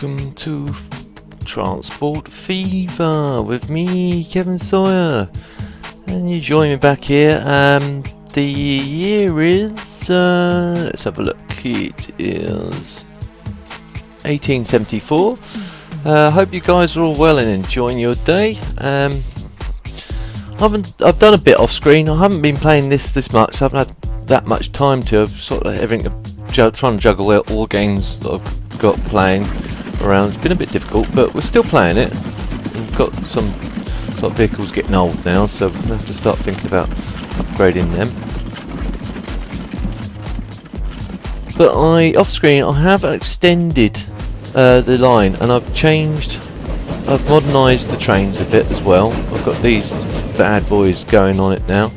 welcome to Transport Fever with me, Kevin Sawyer, and you join me back here. The year is, let's have a look, it is 1874. Hope you guys are all well and enjoying your day. I've done a bit off screen. I haven't been playing this much. I haven't had that much time to. I've sort of everything, trying to juggle all games that I've got playing around. It's been a bit difficult, but we're still playing it. We've got some sort of vehicles getting old now, so we're gonna have to start thinking about upgrading them. But off screen, I have extended the line, and I've modernised the trains a bit as well. I've got these bad boys going on it now,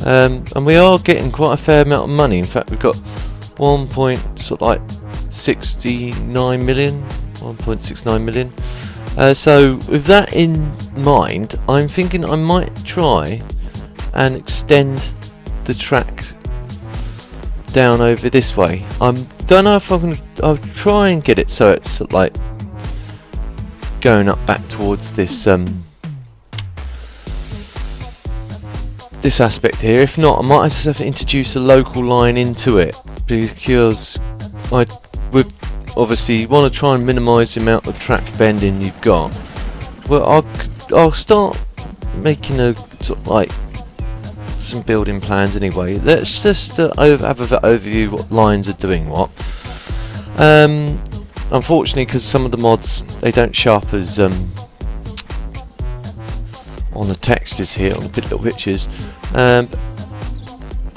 and we are getting quite a fair amount of money. In fact, we've got 1.69 million. So with that in mind, I'm thinking I might try and extend the track down over this way. I don't know if I'll try and get it so it's like going up back towards this this aspect here. If not, I might just have to introduce a local line into it, because I would obviously want to try and minimise the amount of track bending you've got. Well, I'll start making a sort of like some building plans anyway. Let's just have an overview what lines are doing what. Unfortunately, because some of the mods, they don't show up as on the textures here, on the little pictures.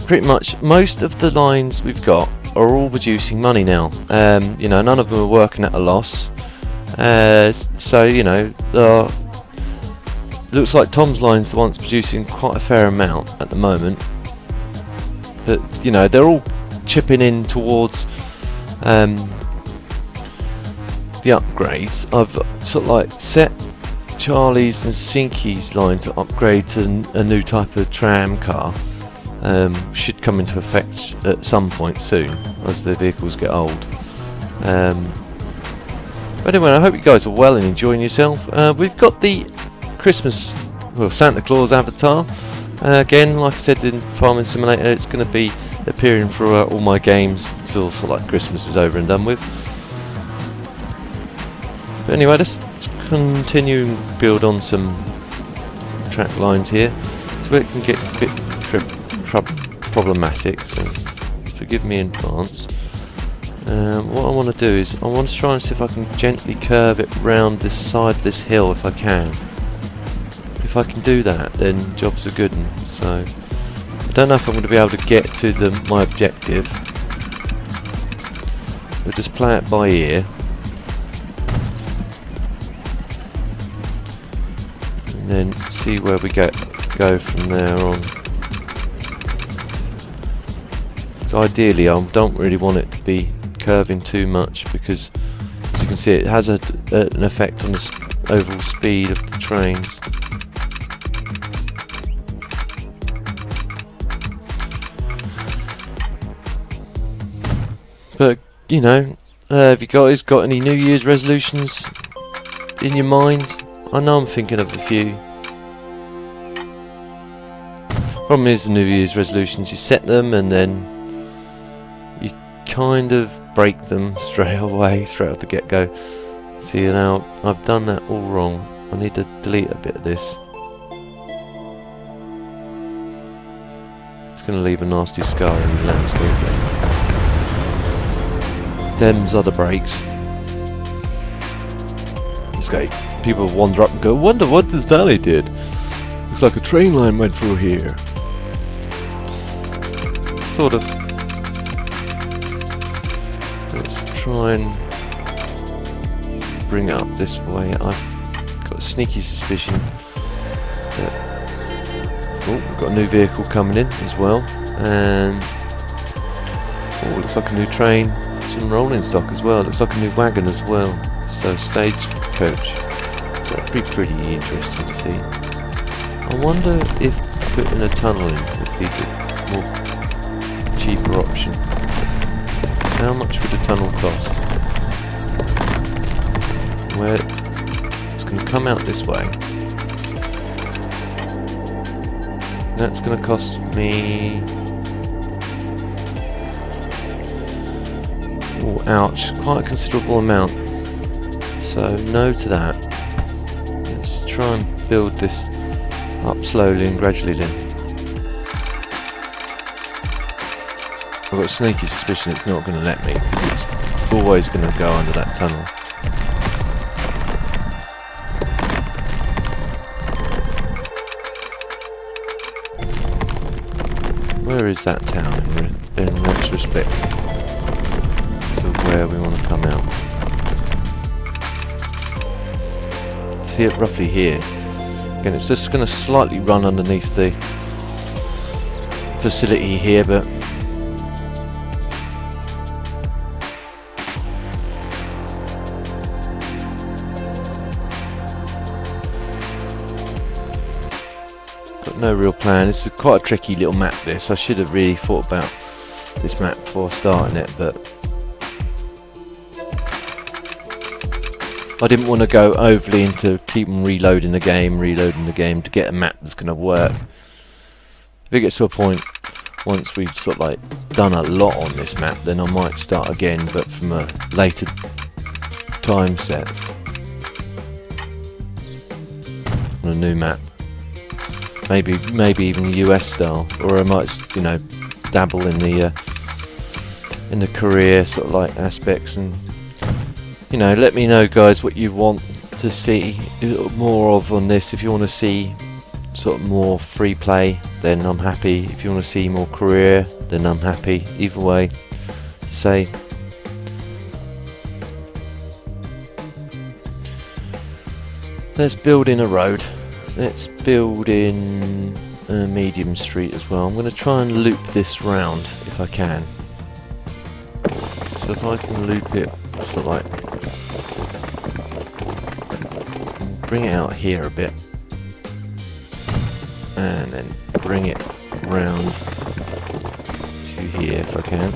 Pretty much most of the lines we've got are all producing money now. You know, none of them are working at a loss. So you know, looks like Tom's line's the one's producing quite a fair amount at the moment. But you know, they're all chipping in towards the upgrades. I've sort of like set Charlie's and Sinky's line to upgrade to a new type of tram car. Should come into effect at some point soon as the vehicles get old. But anyway, I hope you guys are well and enjoying yourself. We've got the Christmas, well, Santa Claus avatar. Again, like I said in Farming Simulator, it's going to be appearing for all my games until sort of like Christmas is over and done with. But anyway, let's continue and build on some track lines here, so it can get a bit problematic, so forgive me in advance. What I want to do is I want to try and see if I can gently curve it round this side of this hill if I can. If I can do that, then jobs are good. So I don't know if I'm going to be able to get to my objective. We'll just play it by ear. And then see where we go from there on. So ideally, I don't really want it to be curving too much, because as you can see, it has an effect on the overall speed of the trains. But you know, have you guys got any New Year's resolutions in your mind? I know I'm thinking of a few. Problem is, the New Year's resolutions, you set them and then you kind of break them straight off the get-go. See, now I've done that all wrong. I need to delete a bit of this. It's going to leave a nasty scar in the landscape. Them's other breaks. Okay, people wander up and go, wonder what this valley did. Looks like a train line went through here. Sort of. Let's try and bring it up this way. I've got a sneaky suspicion that we've got a new vehicle coming in as well, and looks like a new train, some rolling stock as well. Looks like a new wagon as well. So stagecoach. So that'd be pretty interesting to see. I wonder if putting a tunnel in would be the more cheaper option. How much would a tunnel cost? where it's going to come out this way. That's going to cost me... oh, ouch, quite a considerable amount. So no to that. Let's try and build this up slowly and gradually then. I've got a sneaky suspicion it's not going to let me, because it's always going to go under that tunnel. Where is that town in retrospect to where we want to come out? See it roughly here. Again, it's just going to slightly run underneath the facility here, but no real plan. This is quite a tricky little map, this. I should have really thought about this map before starting it, but I didn't want to go overly into keeping reloading the game to get a map that's going to work. If it gets to a point, once we've sort of like done a lot on this map, then I might start again, but from a later time set on a new map. Maybe even US style, or I might, you know, dabble in the career sort of like aspects, and you know, let me know, guys, what you want to see more of on this. If you want to see sort of more free play, then I'm happy. If you want to see more career, then I'm happy. Either way, to say. Let's build in a road. Let's build in a medium street as well. I'm going to try and loop this round if I can. So if I can loop it, sort of like bring it out here a bit, and then bring it round to here if I can.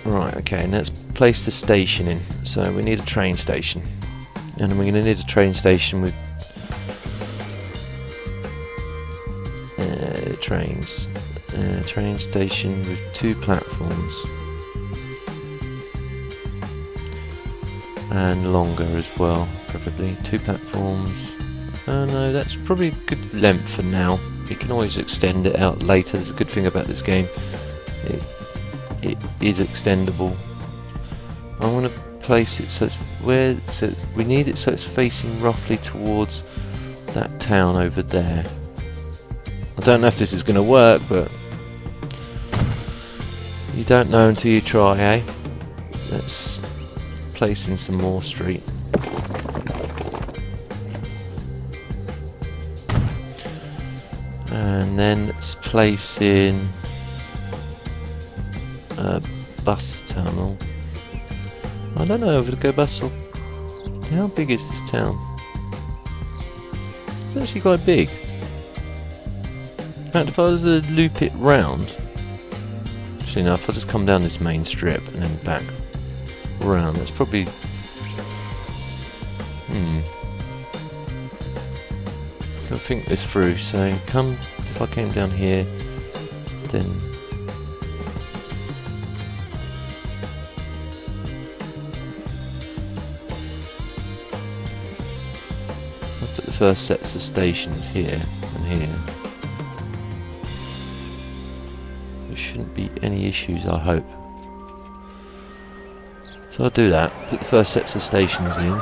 Right, okay, and let's place the station in. So we need a train station. And we're going to need a train station with trains. Train station with 2 platforms. And longer as well, preferably. 2 platforms. Oh no, that's probably a good length for now. You can always extend it out later. That's a good thing about this game. It is extendable. I want to place it so it's where, so we need it so it's facing roughly towards that town over there. I don't know if this is going to work, but you don't know until you try, eh? Let's place in some more street. And then let's place in a bus terminal. I don't know if it'll go bus or... How big is this town? It's actually quite big. In fact, if I was to loop it round... Actually no, if I just come down this main strip and then back round, that's probably... Gotta think this through, so if I came down here, then... First sets of stations here and here. There shouldn't be any issues, I hope. So I'll do that, put the first sets of stations in.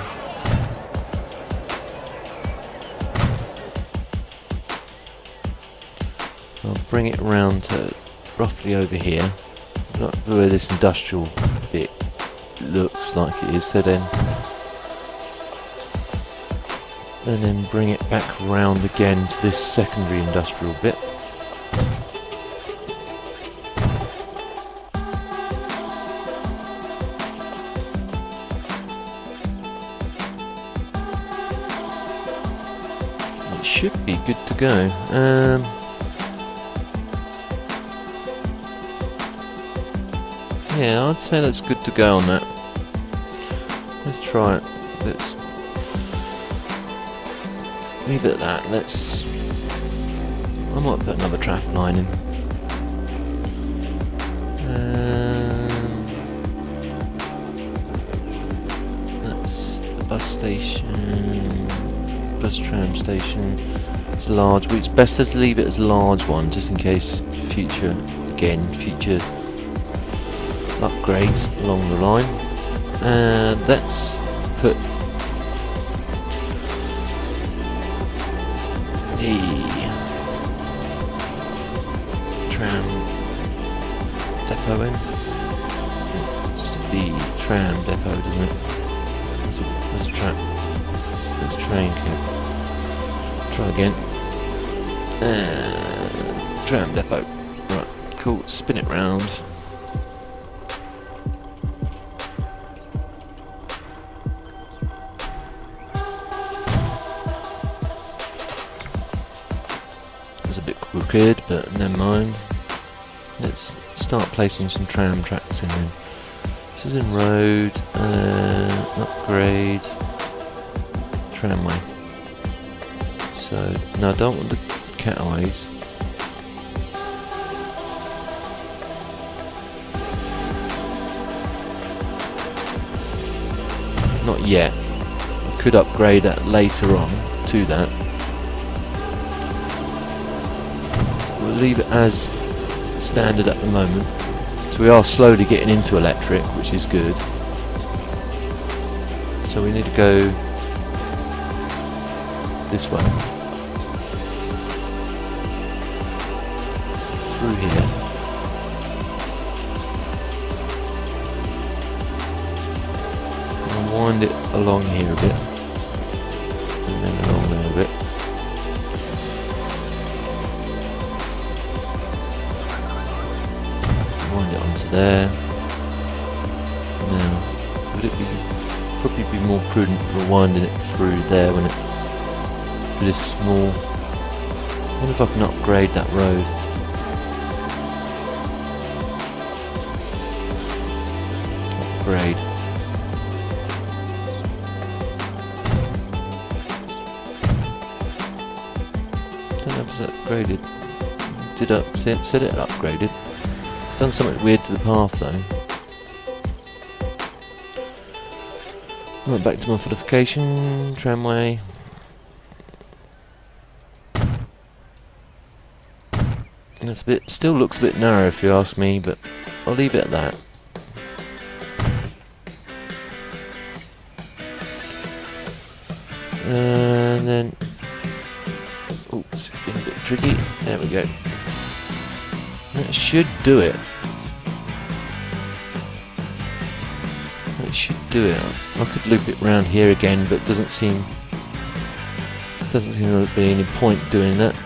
I'll bring it around to roughly over here, not where this industrial bit looks like it is, so then and then bring it back round again to this secondary industrial bit. It should be good to go. Yeah, I'd say that's good to go on that. Let's try it. Let's leave it at that. I might put another traffic line in. That's the bus station, bus tram station. It's large. It's best to leave it as a large one, just in case future upgrades along the line. And let's put the tram depot in. It's the tram depot, doesn't it? That's a tram. That's train. Try again. Tram depot. Right, cool. Spin it round. A bit crooked, but never mind. Let's start placing some tram tracks in then. This is in road, upgrade, tramway. So, no, I don't want the cutaways. Not yet. I could upgrade that later on to that. Leave it as standard at the moment. So we are slowly getting into electric, which is good. So we need to go this way. Through here. And wind it along here a bit. And then along there a bit. Wind it onto there. Now, would it probably be more prudent for winding it through there when it for this small? I wonder if I can upgrade that road. Upgrade. Don't know if it's upgraded. Did I said it upgraded? It's done something weird to the path though. Right, back to modification, tramway. That's a bit, still looks a bit narrow if you ask me, but I'll leave it at that. And then, oops, it's been a bit tricky. There we go. That should do it. That should do it. I could loop it round here again, but doesn't seem to be any point doing that.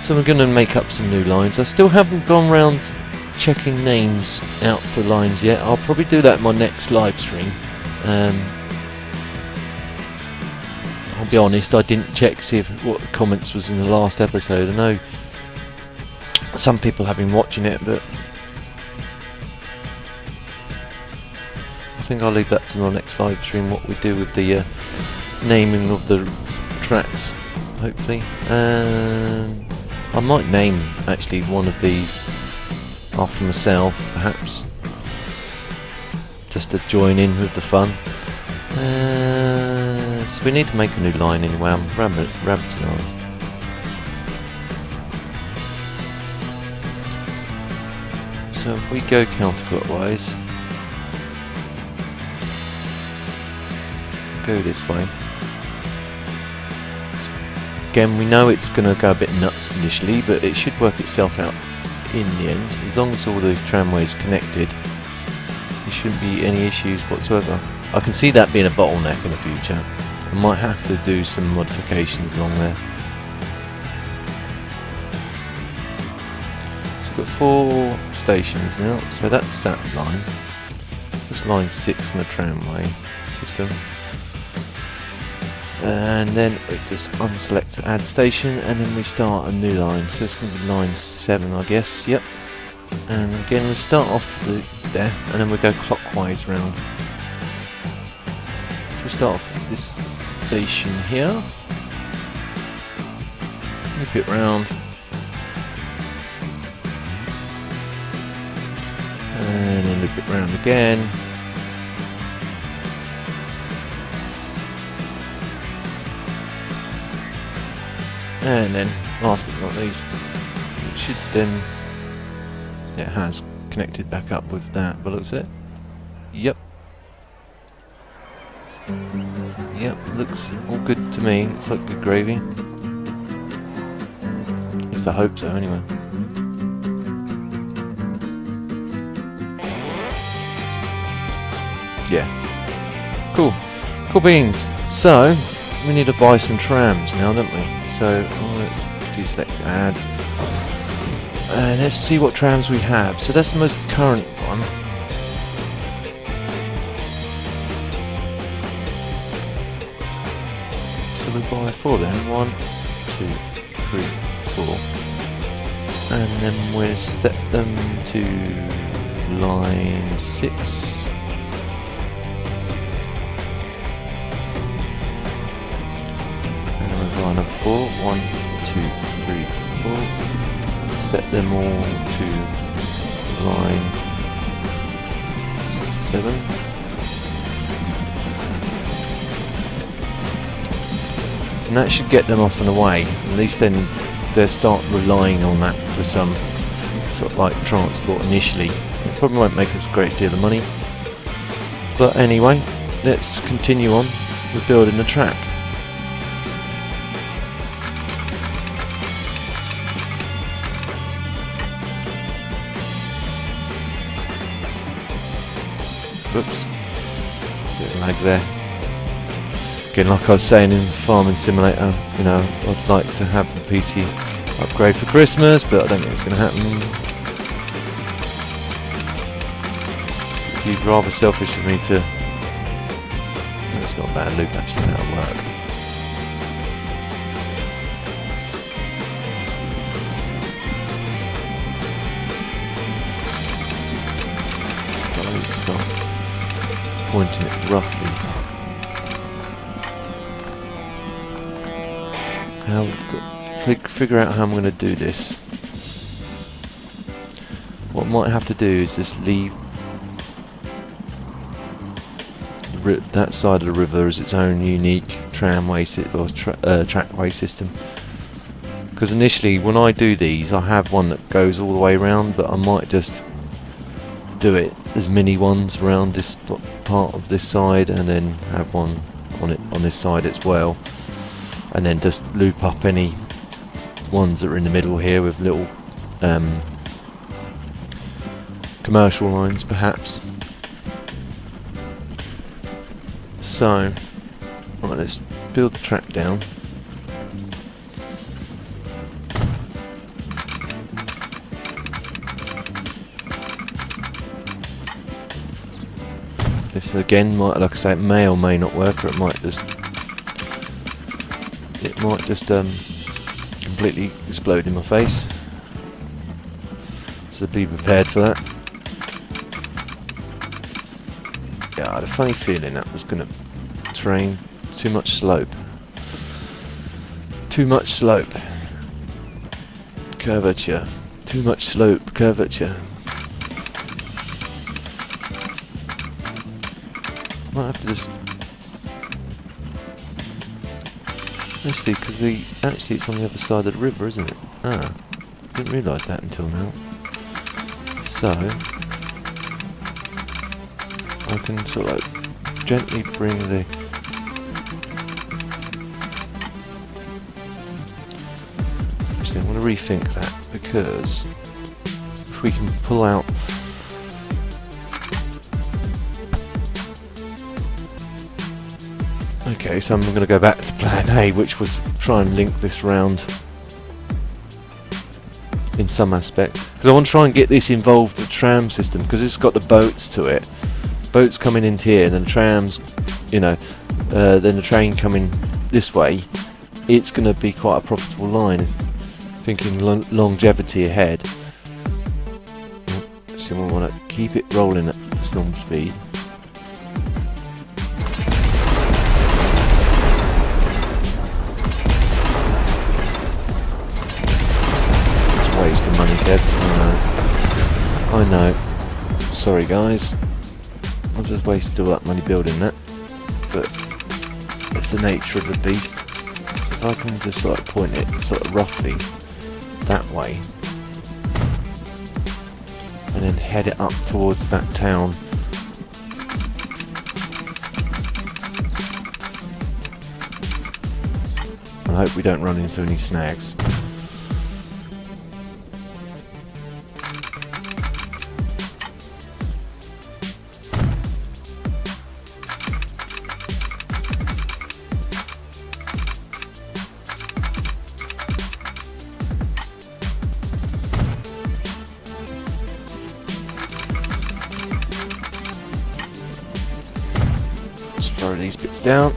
So we're going to make up some new lines. I still haven't gone round checking names out for lines yet. I'll probably do that in my next live stream. I'll be honest, I didn't check to see if what the comments was in the last episode. I know some people have been watching it, but I think I'll leave that to the next live stream, what we do with the naming of the tracks, hopefully. I might name actually one of these after myself, perhaps, just to join in with the fun. So we need to make a new line anyway. I'm rabbiting on. So if we go counterclockwise, go this way. Again, we know it's going to go a bit nuts initially, but it should work itself out in the end. As long as all the tramways connected, there shouldn't be any issues whatsoever. I can see that being a bottleneck in the future. I might have to do some modifications along there. So we've got 4 stations now, so that's that line. That's line 6 in the tramway system. And then we just unselect add station, and then we start a new line. So it's going to be line 7, I guess. Yep. And again, we'll start off there, and then we'll go clockwise round. So we'll start off at this station here. Loop it round. And then loop it round again. And then, last but not least, it should then, it has connected back up with that, but looks it. Yep. Yep, looks all good to me. Looks like good gravy. At least I hope so, anyway. Yeah. Cool. Cool beans. So, we need to buy some trams now, don't we? So, I'm going to deselect add. And let's see what trams we have. So that's the most current one. So we buy 4 then. 1, 2, 3, 4. And then we'll set them to line 6. Number 4, 1, 2, 3, 4. Set them all to line 7. And that should get them off and away. At least then they'll start relying on that for some sort of like transport initially. It probably won't make us a great deal of money. But anyway, let's continue on with building the track. Whoops, bit of lag there. Again, like I was saying in Farming Simulator, you know, I'd like to have the PC upgrade for Christmas, but I don't think it's going to happen. It'd be rather selfish of me to... No, it's not a bad loop actually, that'll work. Start pointing it roughly. Figure out how I'm going to do this. What I might have to do is just leave that side of the river as its own unique tramway trackway system. Because initially, when I do these, I have one that goes all the way around, but I might just do it as mini ones around this part of this side, and then have one on this side as well, and then just loop up any ones that are in the middle here with little commercial lines perhaps. So right, let's build the track down. This again might, like I say, it may or may not work, or it might just completely explode in my face. So be prepared for that. Yeah, I had a funny feeling that was going to train too much slope. Too much slope. Curvature. Too much slope. Curvature. Might have to just... Actually, because actually it's on the other side of the river, isn't it? Ah, didn't realise that until now. So I can sort of like gently bring the... Actually, I want to rethink that, because if we can pull out... Okay, so I'm going to go back to plan A, which was try and link this round in some aspect, because I want to try and get this involved with the tram system, because it's got the boats to it. Boats coming into here, and then trams, you know, then the train coming this way. It's going to be quite a profitable line. Thinking longevity ahead. obviously we want to keep it rolling at storm speed. It's a waste of money, Kev. I know. Sorry guys. I just wasted all that money building that. But it's the nature of the beast. So if I can just like point it sort of roughly that way and then head it up towards that town. I hope we don't run into any snags. Throw these bits down.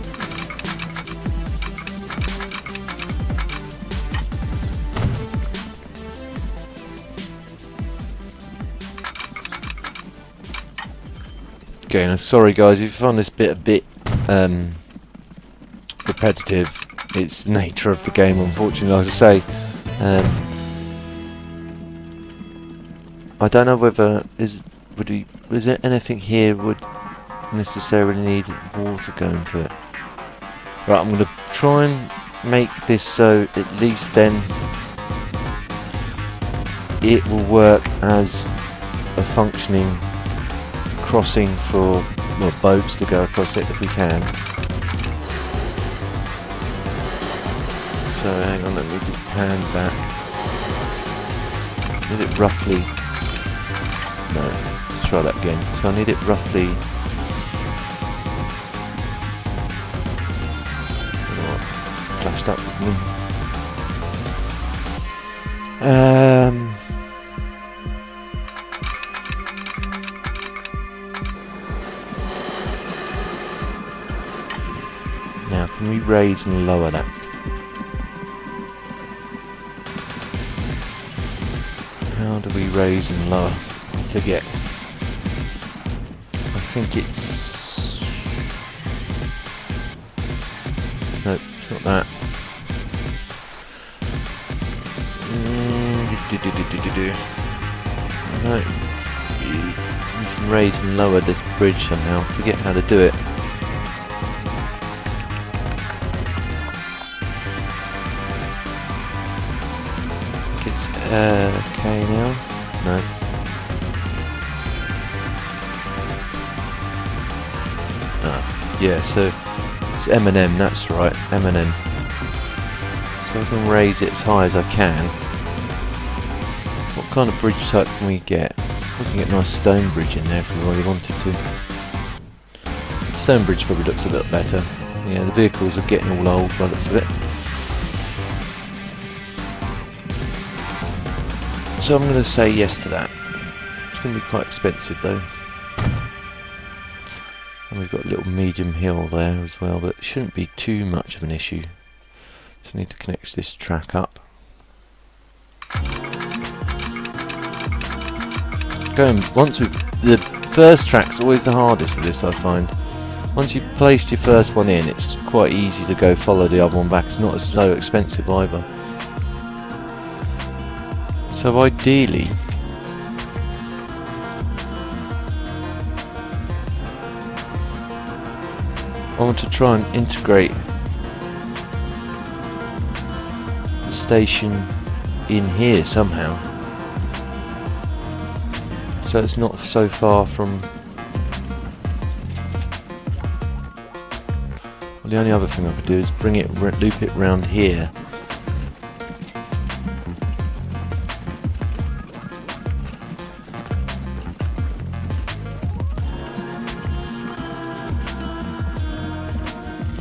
Okay, now sorry guys if you find this bit a bit repetitive. It's the nature of the game, unfortunately, as I say. I don't know whether is there anything here would necessarily need water going to it. Right, I'm going to try and make this so at least then it will work as a functioning crossing for boats to go across it if we can. So hang on, let me just pan back. Need it roughly. No, let's try that again. So I need it roughly. Flashed up with me. Now, can we raise and lower that? How do we raise and lower? I forget. I think it's... Nope, it's not that. No, you can raise and lower this bridge somehow. Forget how to do it. It's okay now. No. Yeah, so it's M&M, that's right, M&M. So I can raise it as high as I can. What kind of bridge type can we get? We can get a nice stone bridge in there if we really wanted to. Stone bridge probably looks a bit better. Yeah, the vehicles are getting all old by the looks of it. So I'm going to say yes to that. It's going to be quite expensive though. And we've got a little medium hill there as well, but it shouldn't be too much of an issue. Just need to connect this track up. The first track's always the hardest with this, I find. Once you've placed your first one in, it's quite easy to go follow the other one back. It's not so expensive either. So ideally, I want to try and integrate the station in here somehow, so it's not so far from. Well, the only other thing I could do is bring it, loop it round here.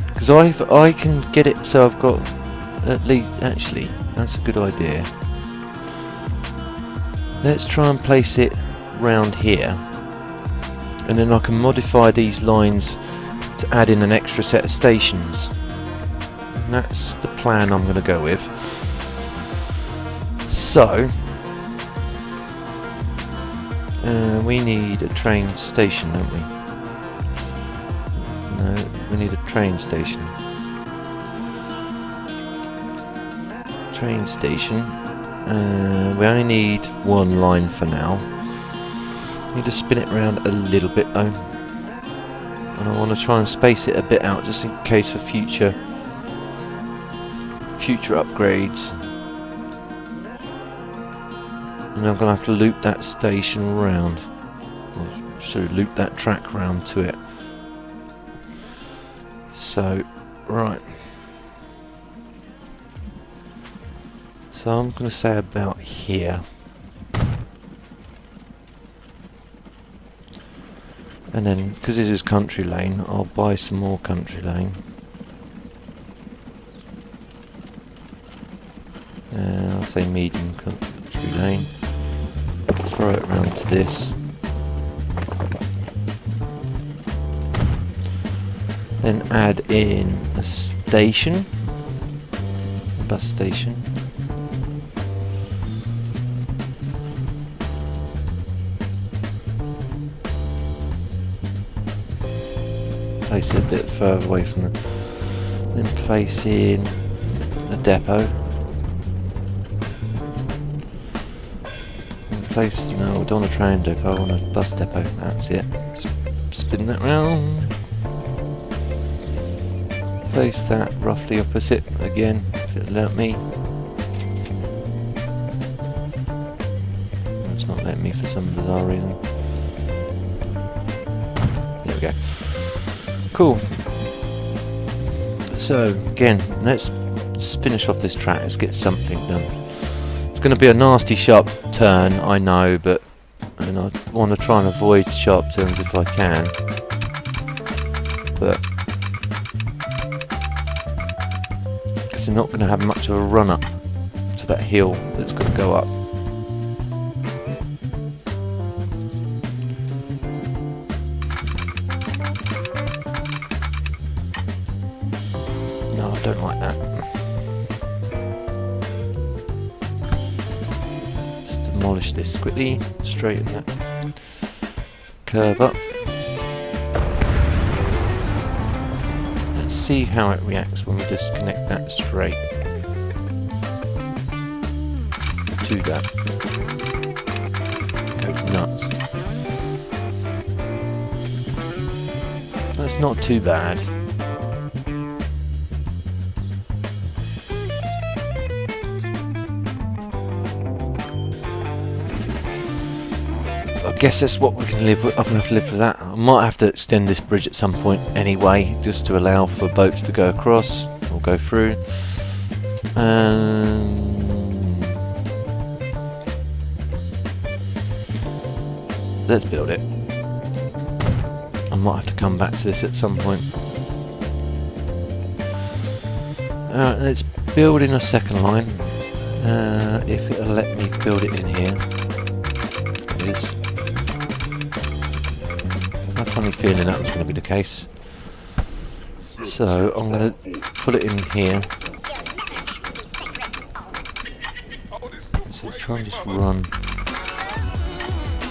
Because if I can get it so I've got at least, actually, that's a good idea. Let's try and place it round here, and then I can modify these lines to add in an extra set of stations. And that's the plan I'm going to go with. So, We need a train station, don't we? No, we need a train station. Train station. We only need one line for now. Need to spin it around a little bit though. And I want to try and space it a bit out just in case for future upgrades. And I'm going to have to loop that station round. So loop that track round to it. So, right. So I'm going to say about here. And then, because this is country lane, I'll buy some more country lane. I'll say medium country lane. Throw it around to this. Then add in a station. A bus station. Place it a bit further away from the. Then place in a depot. Place, no, I don't want a train depot, I want a bus depot. That's it. Spin that round. Place that roughly opposite again, if it'll let me. It's not letting me for some bizarre reason. There we go. Cool. So again, let's finish off this track. Let's get something done. It's going to be a nasty sharp turn, I know, but and I want to try and avoid sharp turns if I can. But because they're not going to have much of a run up to that hill that's going to go up. No, I don't like that. Let's just demolish this quickly, straighten that curve up. Let's see how it reacts when we just connect that straight to that. It goes nuts. That's not too bad. I guess that's what we can live with. I'm going to have to live with that. I might have to extend this bridge at some point anyway, just to allow for boats to go across or go through. Let's build it. I might have to come back to this at some point. Let's build in a second line. If it'll let me build it in here. It is. I have a funny feeling that was going to be the case. So I'm going to put it in here. So try and just run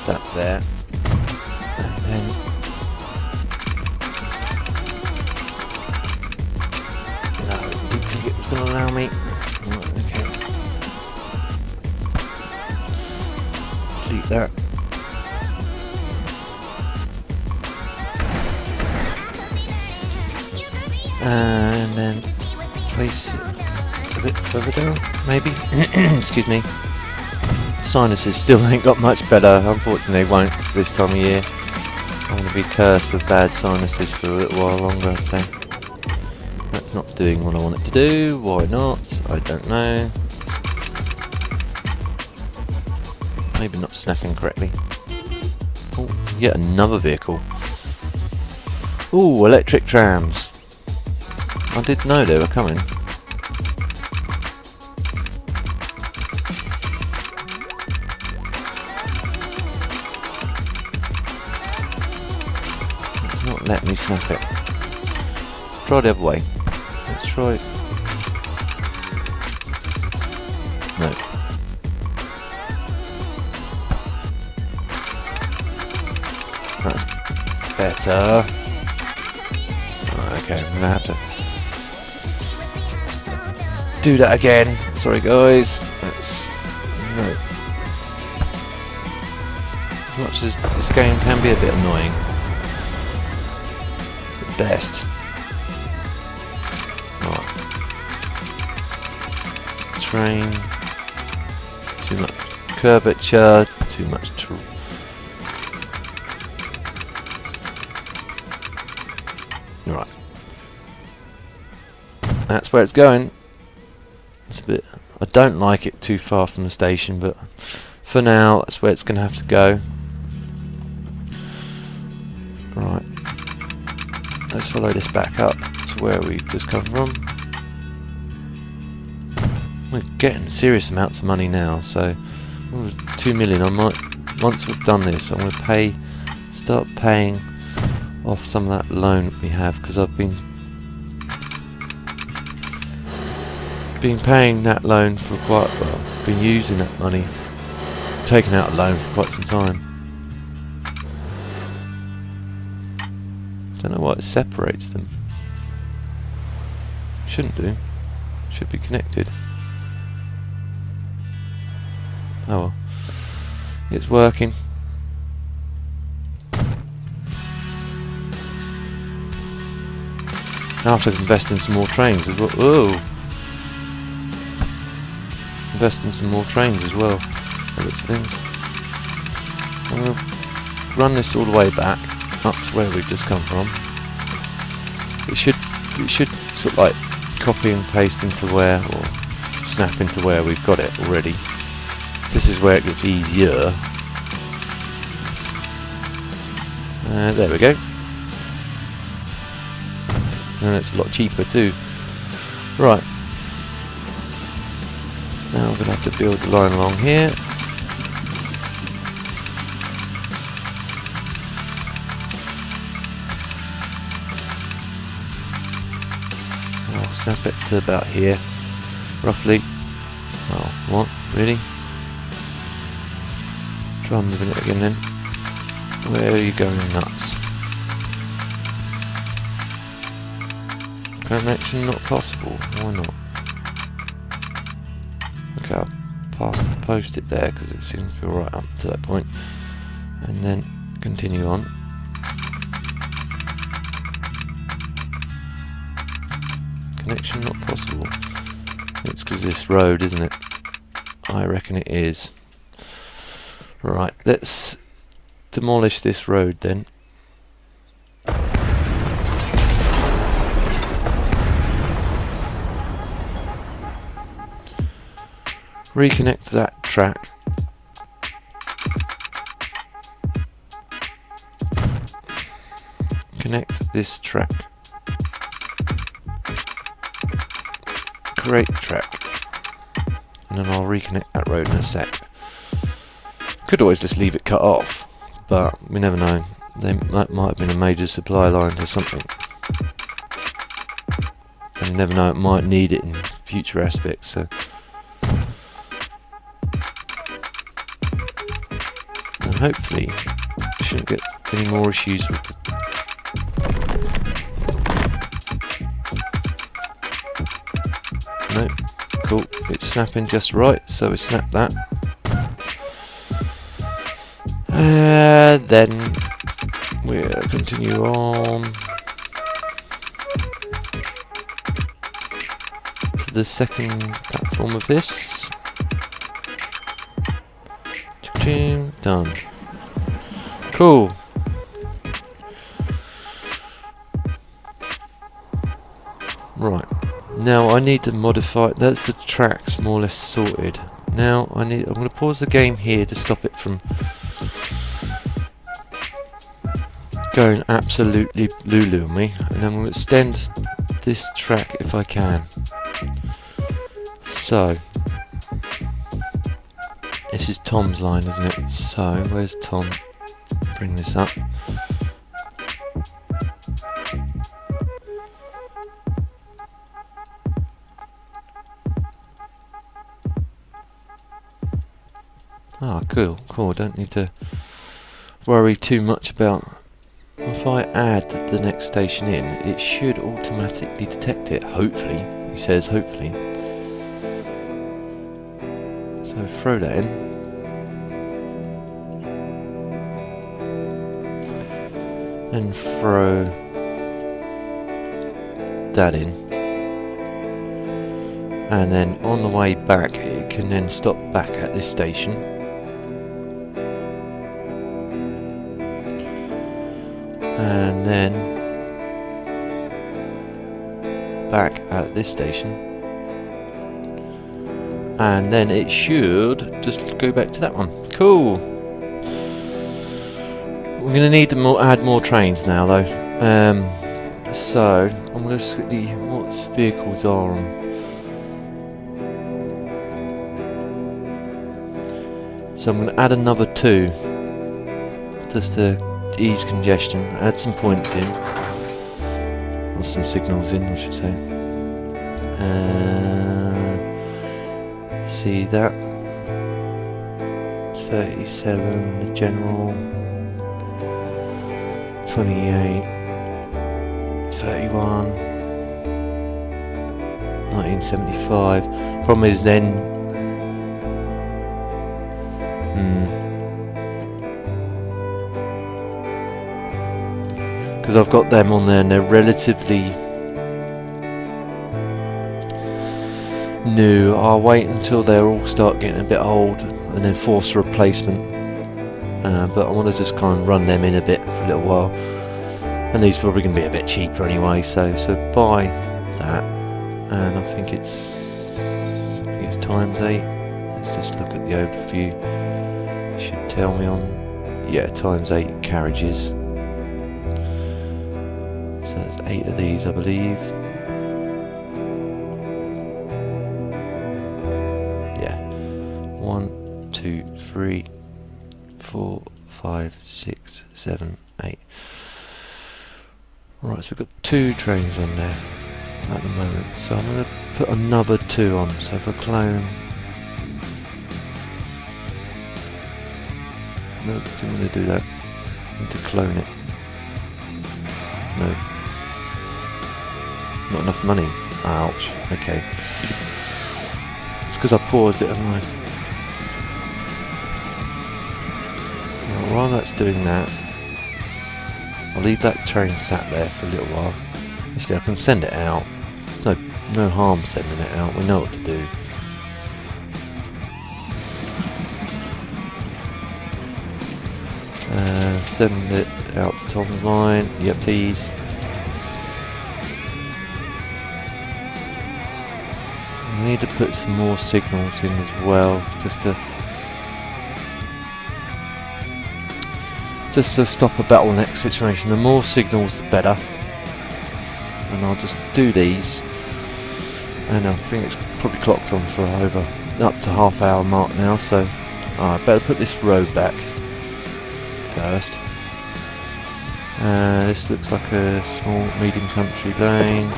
that there. And then no, I didn't think it was going to allow me. Right, okay. Delete that. And then place it a bit further down, maybe. Excuse me. Sinuses still ain't got much better, unfortunately. Won't this time of year. I'm going to be cursed with bad sinuses for a little while longer, so that's not doing what I want it to do. Why not? I don't know. Maybe not snapping correctly. Oh, yet another vehicle. Ooh, electric trams. I did know they were coming. It's not letting me snap it. Try the other way. Let's try it. No. better. Okay, I'm gonna have to do that again. Sorry guys. That's no. As much as this game can be a bit annoying, at best. Right. Train. Too much curvature. Too much. Right. That's where it's going. It's a bit. I don't like it too far from the station, but for now, that's where it's going to have to go. Right. Let's follow this back up to where we just come from. We're getting serious amounts of money now, so 2 million. I might, once we've done this, I'm going to start paying off some of that loan that we have, because I've been paying that loan for quite well. Been using that money, taking out a loan for quite some time. Don't know why it separates them. Shouldn't do. Should be connected. Oh well. It's working. Now I have to invest in some more trains as well. Whoa! Invest in some more trains as well. Those things. I'm going to run this all the way back up to where we've just come from. It should sort of like copy and paste into where, or snap into where we've got it already. This is where it gets easier. There we go. And it's a lot cheaper too. Right. Now we're going to have to build the line along here. I'll snap it to about here, roughly. Oh, what? Really? Try moving it again then. Where are you going nuts? Connection not possible. Why not? Okay, I'll post it there because it seems to be right up to that point. And then continue on. Connection not possible. It's because this road, isn't it? I reckon it is. Right, let's demolish this road then. Reconnect that track. Connect this track. Create track. And then I'll reconnect that road in a sec. Could always just leave it cut off, but we never know. That might have been a major supply line to something. And you never know, it might need it in future aspects, so. And hopefully, we shouldn't get any more issues with the no, cool, it's snapping just right, so we snap that. Then we'll continue on to the second platform of this. Done. Cool. Right. Now I need to modify. That's the tracks more or less sorted. Now I'm going to pause the game here to stop it from going absolutely Lulu on me, and I'm going to extend this track if I can. So this is Tom's line, isn't it? So where's Tom? Bring this up. Ah, cool. Don't need to worry too much about If I add the next station in, it should automatically detect it, hopefully. He says hopefully. So throw that in. Then throw that in. And then on the way back, it can then stop back at this station. And then back at this station, and then it should just go back to that one. Cool. We're going to need to add more trains now though, so I'm going to quickly what vehicles are on. So I'm going to add another 2 just to ease congestion, add some points in, or some signals in I should say. See that? It's 37, the general, 28, 31, 1975. Problem is then because I've got them on there and they're relatively new. I'll wait until they all start getting a bit old and then force a replacement, but I want to just kind of run them in a bit for a little while, and these are probably going to be a bit cheaper anyway, so buy that, and I think it's times 8. Let's just look at the overview. It should tell me on, yeah, times 8 carriages. So there's 8 of these, I believe. Yeah. 1, 2, 3, 4, 5, 6, 7, 8. Right, so we've got 2 trains on there at the moment. So I'm going to put another 2 on. So if I clone... No, didn't want to do that. I need to clone it. No. Not enough money. Ouch. Okay. It's because I paused it, haven't I? Now, while that's doing that, I'll leave that train sat there for a little while. Actually, I can send it out. There's no harm sending it out. We know what to do. Send it out to Tom's line. Yeah, please. We need to put some more signals in as well, just to stop a bottleneck situation. The more signals, the better. And I'll just do these. And I think it's probably clocked on for up to half-hour mark now. So I better put this road back first. This looks like a small, medium country lane.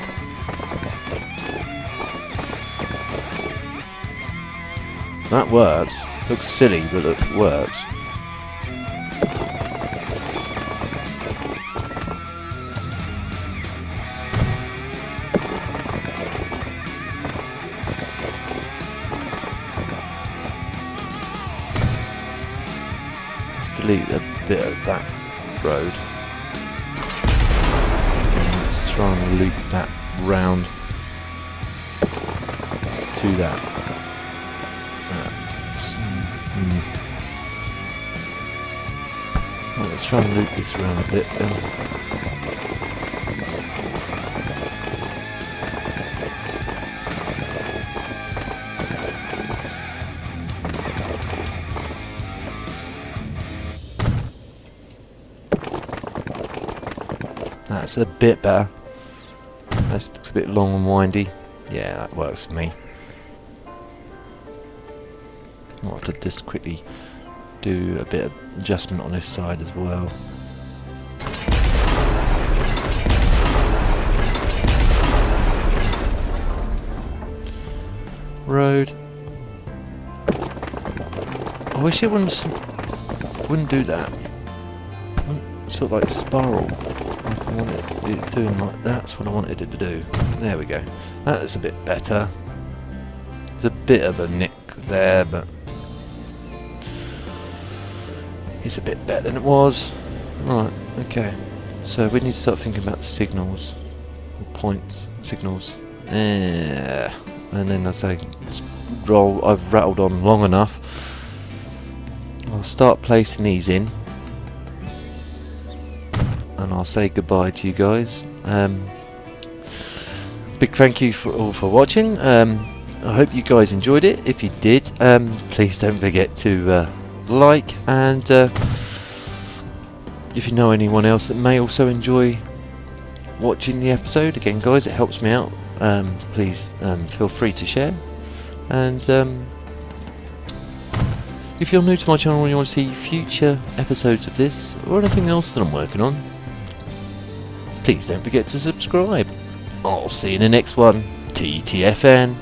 That works. Looks silly, but it works. Let's delete a bit of that road. Let's try and loop that round to that. Well, let's try and loop this around a bit then. That's a bit better. That looks a bit long and windy. Yeah, that works for me. I'll have to just quickly do a bit of adjustment on this side as well. Road. I wish it wouldn't do that. sort of like spiral. Like I wanted it doing like that's what I wanted it to do. There we go. That is a bit better. There's a bit of a nick there, but it's a bit better than it was. Right, okay. So we need to start thinking about signals, or points, signals. And then I say, I've rattled on long enough. I'll start placing these in, and I'll say goodbye to you guys. Big thank you for watching. I hope you guys enjoyed it. If you did, please don't forget to like, and if you know anyone else that may also enjoy watching the episode, again guys, it helps me out. Please feel free to share, and if you're new to my channel and you want to see future episodes of this or anything else that I'm working on, please don't forget to subscribe. I'll see you in the next one. TTFN.